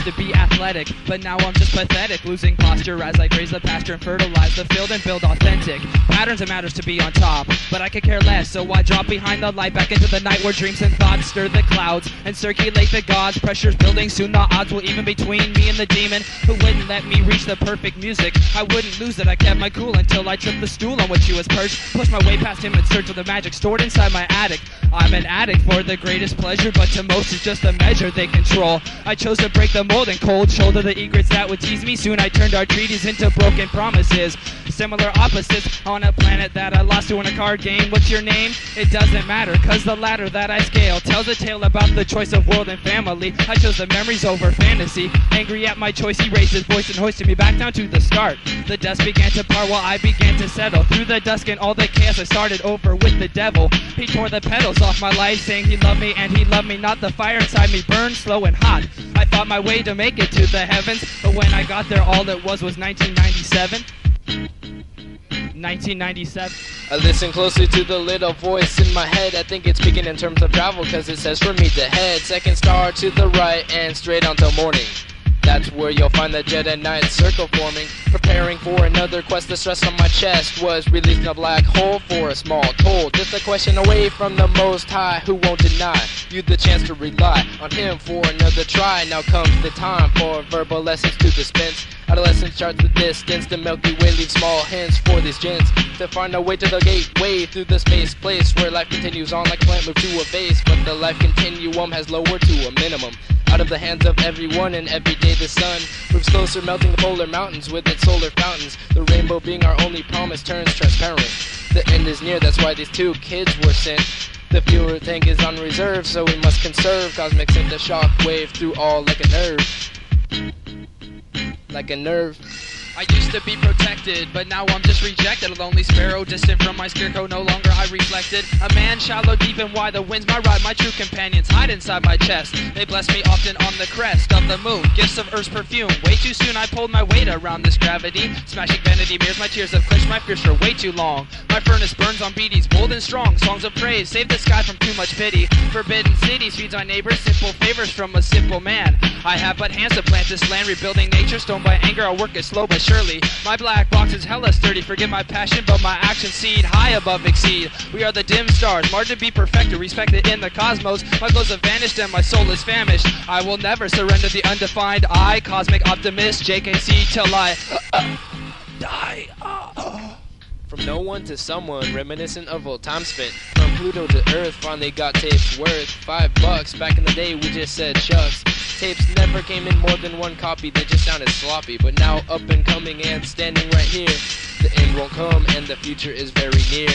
used to be athletic, but now I'm just pathetic, losing posture as I graze the pasture and fertilize the field and build authentic patterns. It matters to be on top, but I could care less, so I drop behind the light back into the night where dreams and thoughts stir the clouds and circulate the gods. Pressure's building, soon the odds will even between me and the demon who wouldn't let me reach the perfect music. I wouldn't lose it, I kept my cool until I tripped the stool on which he was perched, pushed my way past him in search of the magic stored inside my attic. I'm an addict for the greatest pleasure, but to most it's just a measure they control. I chose to break the mold and cold shoulder the egrets that would tease me. Soon I turned our treaties into broken promises, similar opposites on a planet that I lost to in a card game. What's your name? It doesn't matter, cause the ladder that I scale tells a tale about the choice of world and family. I chose the memories over fantasy. Angry at my choice, he raised his voice and hoisted me back down to the start. The dust began to part while I began to settle. Through the dusk and all the chaos, I started over with the devil. He tore the petals off my life, saying he loved me and he loved me not. The fire inside me burned slow and hot. I thought my way to make it to the heavens, but when I got there all it was 1997. 1997. I listen closely to the little voice in my head. I think it's speaking in terms of travel, cause it says for me to head second star to the right and straight on till morning. That's where you'll find the Jedi Knight circle forming, preparing for another quest. The stress on my chest was releasing a black hole for a small toll. Just a question away from the Most High, who won't deny you the chance to rely on him for another try. Now comes the time for verbal lessons to dispense. Adolescence charts the distance, the Milky Way leaves small hints for these gents to find a way to the gateway through the space place where life continues on like a plant moved to a base. But the life continuum has lowered to a minimum. Out of the hands of everyone, and every day the sun moves closer, melting the polar mountains with its solar fountains. The rainbow being our only promise turns transparent. The end is near, that's why these two kids were sent. The fuel tank is on reserve, so we must conserve. Cosmic sent a shockwave through all like a nerve. Like a nerve. I used to be protected, but now I'm just rejected. A lonely sparrow, distant from my scarecrow, no longer I reflected. A man shallow, deep and wide, the winds my ride. My true companions hide inside my chest. They bless me often on the crest of the moon, gifts of earth's perfume. Way too soon I pulled my weight around this gravity. Smashing vanity mirrors, my tears have quenched my fears for way too long. My furnace burns on beaties, bold and strong. Songs of praise, save the sky from too much pity. Forbidden cities feeds on neighbors, simple favors from a simple man. I have but hands to plant this land, rebuilding nature. Stoned by anger, I'll work it slow but surely. My black box is hella sturdy, forget my passion, but my actions seed high above exceed. We are the dim stars, marked to be perfected, respected in the cosmos. My glows have vanished and my soul is famished. I will never surrender the undefined I, cosmic optimist, JKC till I die. From no one to someone, reminiscent of old time spent. From Pluto to Earth, finally got tapes worth $5. Back in the day, we just said shucks. Tapes never came in more than one copy, they just sounded sloppy. But now up and coming and standing right here, the end won't come and the future is very near.